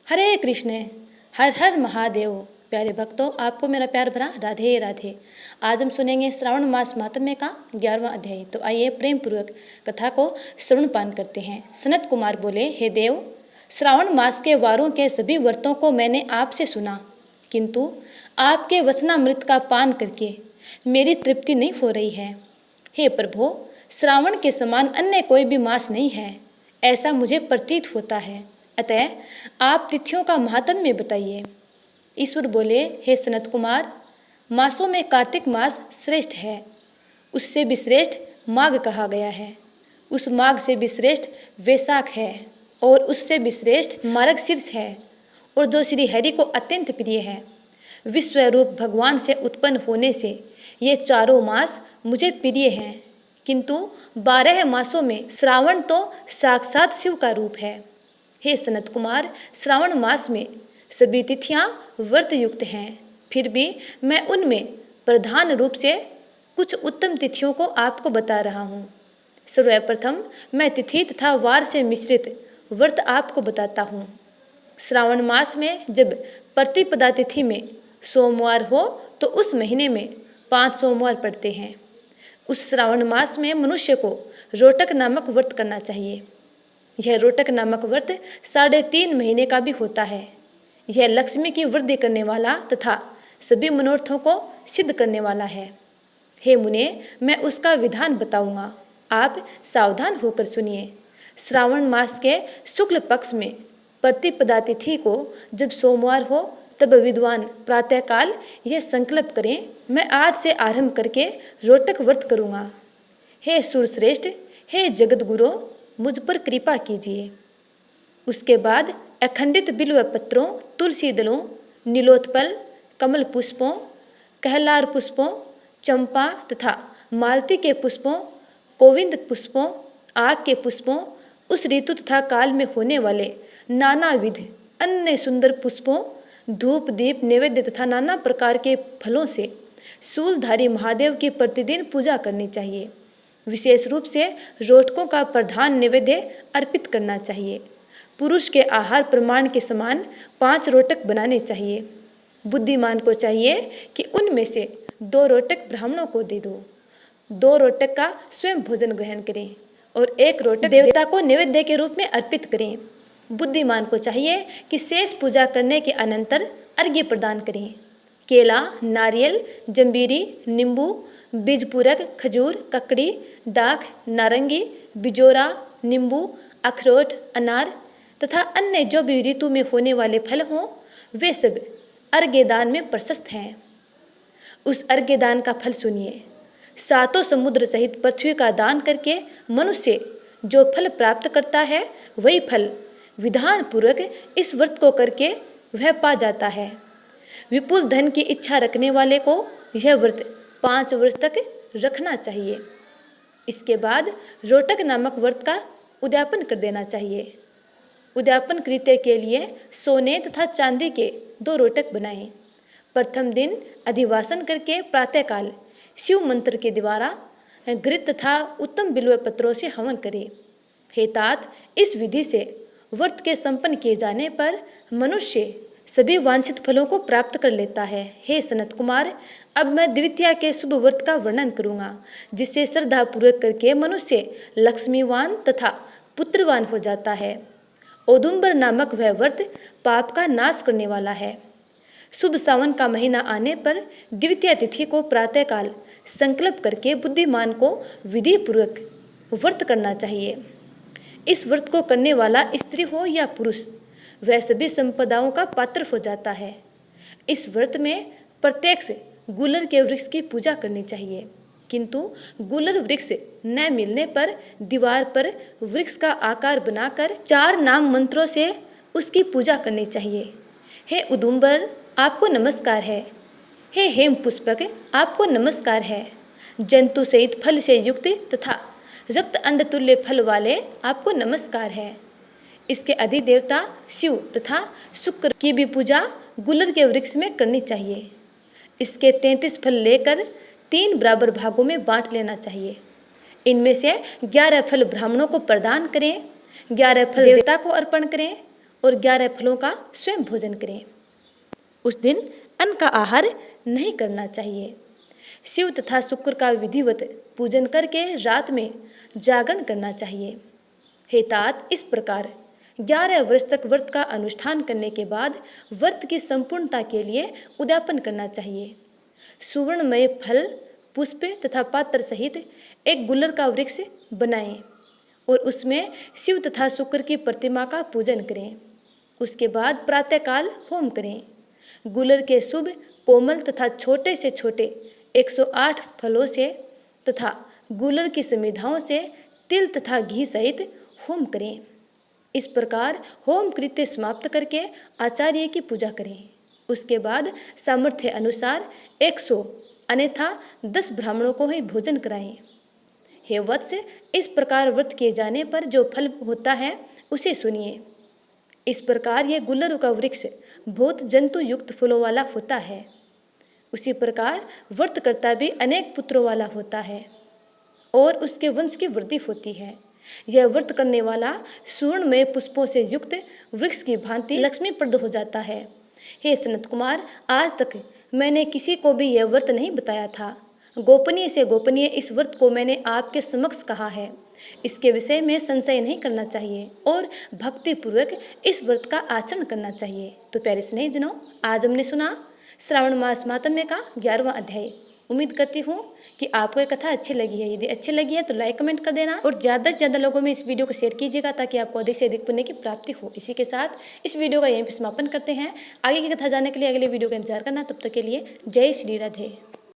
हरे कृष्ण। हर हर महादेव। प्यारे भक्तों, आपको मेरा प्यार भरा राधे राधे। आज हम सुनेंगे श्रावण मास महात्म्य का 11वां अध्याय। तो आइए प्रेम पूर्वक कथा को श्रवणपान करते हैं। सनत कुमार बोले, हे देव, श्रावण मास के वारों के सभी व्रतों को मैंने आपसे सुना, किंतु आपके वचनामृत का पान करके मेरी तृप्ति नहीं हो रही है। हे प्रभु, श्रावण के समान अन्य कोई भी मास नहीं है, ऐसा मुझे प्रतीत होता है। अतः आप तिथियों का महात्म्य बताइए। ईश्वर बोले, हे सनत कुमार, मासों में कार्तिक मास श्रेष्ठ है, उससे भी श्रेष्ठ माघ कहा गया है। उस माघ से भी श्रेष्ठ वैशाख है, और उससे भी श्रेष्ठ मार्गशीर्ष है, और जो श्री हरि को अत्यंत प्रिय है। विश्वरूप भगवान से उत्पन्न होने से ये चारों मास मुझे प्रिय हैं, किंतु 12 मासों में श्रावण तो साक्षात शिव का रूप है। हे सनत कुमार, श्रावण मास में सभी तिथियां व्रत युक्त हैं, फिर भी मैं उनमें प्रधान रूप से कुछ उत्तम तिथियों को आपको बता रहा हूँ। सर्वप्रथम मैं तिथि तथा वार से मिश्रित व्रत आपको बताता हूँ। श्रावण मास में जब प्रतिपदा तिथि में सोमवार हो तो उस महीने में 5 सोमवार पड़ते हैं। उस श्रावण मास में मनुष्य को रोटक नामक व्रत करना चाहिए। यह रोटक नामक व्रत 3.5 महीने का भी होता है। यह लक्ष्मी की वृद्धि करने वाला तथा सभी मनोरथों को सिद्ध करने वाला है। हे मुने, मैं उसका विधान बताऊंगा, आप सावधान होकर सुनिए। श्रावण मास के शुक्ल पक्ष में प्रतिपदा तिथि को जब सोमवार हो तब विद्वान प्रातःकाल यह संकल्प करें, मैं आज से आरंभ करके रोटक व्रत करूँगा। हे सुरश्रेष्ठ, हे जगत गुरु, मुझ पर कृपा कीजिए। उसके बाद अखंडित बिल्व पत्रों, तुलसी दलों, नीलोत्पल, कमल पुष्पों, कहलार पुष्पों, चंपा तथा मालती के पुष्पों, गोविंद पुष्पों, आग के पुष्पों, उस ऋतु तथा काल में होने वाले नानाविध अन्य सुंदर पुष्पों, धूप दीप नैवेद्य तथा नाना प्रकार के फलों से शूलधारी महादेव की प्रतिदिन पूजा करनी चाहिए। विशेष रूप से रोटकों का प्रधान नैवेद्य अर्पित करना चाहिए। पुरुष के आहार प्रमाण के समान 5 रोटक बनाने चाहिए। बुद्धिमान को चाहिए कि उनमें से 2 रोटक ब्राह्मणों को दे दो, 2 रोटक का स्वयं भोजन ग्रहण करें और 1 रोटक देवता को नैवेद्य के रूप में अर्पित करें। बुद्धिमान को चाहिए कि शेष पूजा करने के अनंतर अर्घ्य प्रदान करें। केला, नारियल, जंबीरी, नींबू, बीजपूरक, खजूर, ककड़ी, दाख, नारंगी, बिजोरा, नींबू, अखरोट, अनार तथा अन्य जो भी ऋतु में होने वाले फल हों, वे सब अर्घ्यदान में प्रशस्त हैं। उस अर्घ्यदान का फल सुनिए। 7 समुद्र सहित पृथ्वी का दान करके मनुष्य जो फल प्राप्त करता है, वही फल विधान पूर्वक इस व्रत को करके वह पा जाता है। विपुल धन की इच्छा रखने वाले को यह व्रत 5 वर्ष तक रखना चाहिए। इसके बाद रोटक नामक व्रत का उद्यापन कर देना चाहिए। उद्यापन कृत्य के लिए सोने तथा चांदी के 2 रोटक बनाएं। प्रथम दिन अधिवासन करके प्रातःकाल शिव मंत्र के द्वारा घृत तथा उत्तम बिल्व पत्रों से हवन करें। हे तात, इस विधि से व्रत के संपन्न किए जाने पर मनुष्य सभी वांछित फलों को प्राप्त कर लेता है। हे सनत कुमार, अब मैं द्वितीया के शुभ व्रत का वर्णन करूँगा, जिससे श्रद्धापूर्वक करके मनुष्य लक्ष्मीवान तथा पुत्रवान हो जाता है। औदुंबर नामक वह व्रत पाप का नाश करने वाला है। शुभ सावन का महीना आने पर द्वितीया तिथि को प्रातःकाल संकल्प करके बुद्धिमान को विधि पूर्वक व्रत करना चाहिए। इस व्रत को करने वाला स्त्री हो या पुरुष, वह सभी संपदाओं का पात्र हो जाता है। इस व्रत में प्रत्यक्ष गुलर के वृक्ष की पूजा करनी चाहिए, किंतु गुलर वृक्ष न मिलने पर दीवार पर वृक्ष का आकार बनाकर 4 नाम मंत्रों से उसकी पूजा करनी चाहिए। हे उदुम्बर, आपको नमस्कार है। हे हेम पुष्पक, आपको नमस्कार है। जंतु सहित फल से युक्त तथा रक्त अंड तुल्य फल वाले, आपको नमस्कार है। इसके अधिदेवता शिव तथा शुक्र की भी पूजा गुलर के वृक्ष में करनी चाहिए। इसके 33 फल लेकर 3 बराबर भागों में बांट लेना चाहिए। इनमें से 11 फल ब्राह्मणों को प्रदान करें, 11 फल देवता को अर्पण करें और 11 फलों का स्वयं भोजन करें। उस दिन अन्न का आहार नहीं करना चाहिए। शिव तथा शुक्र का विधिवत पूजन करके रात में जागरण करना चाहिए। हे तात, इस प्रकार 11 वर्ष तक व्रत का अनुष्ठान करने के बाद व्रत की संपूर्णता के लिए उद्यापन करना चाहिए। सुवर्णमय फल, पुष्प तथा पात्र सहित एक गुलर का वृक्ष बनाएं और उसमें शिव तथा शुक्र की प्रतिमा का पूजन करें। उसके बाद प्रातःकाल होम करें। गुलर के शुभ, कोमल तथा छोटे से छोटे 108 फलों से तथा गुलर की समिधाओं से तिल तथा घी सहित होम करें। इस प्रकार होम कृत्य समाप्त करके आचार्य की पूजा करें। उसके बाद सामर्थ्य अनुसार 100 अन्यथा 10 ब्राह्मणों को ही भोजन कराएं। हे वत्स, इस प्रकार व्रत किए जाने पर जो फल होता है उसे सुनिए। इस प्रकार यह गुलर का वृक्ष बहुत जंतु युक्त फलों वाला होता है। उसी प्रकार व्रतकर्ता भी अनेक पुत्रों वाला होता है और उसके वंश की वृद्धि होती है। यह व्रत करने वाला सुवर्णमय पुष्पों से युक्त वृक्ष की भांति लक्ष्मीप्रद हो जाता है। हे सनत कुमार, आज तक मैंने किसी को भी यह व्रत नहीं बताया था। गोपनीय से गोपनीय इस व्रत को मैंने आपके समक्ष कहा है। इसके विषय में संशय नहीं करना चाहिए और भक्तिपूर्वक इस व्रत का आचरण करना चाहिए। तो प्यारे स्नेहीजनों, आज हमने सुना श्रावण मास माहात्म्य का 11वां अध्याय। उम्मीद करती हूँ कि आपको ये कथा अच्छी लगी है। यदि अच्छी लगी है तो लाइक कमेंट कर देना और ज़्यादा से ज़्यादा लोगों में इस वीडियो को शेयर कीजिएगा ताकि आपको अधिक से अधिक पुण्य की प्राप्ति हो। इसी के साथ इस वीडियो का यहीं पर समापन करते हैं। आगे की कथा जानने के लिए अगले वीडियो का इंतजार करना। तब तक के लिए जय श्री राधे।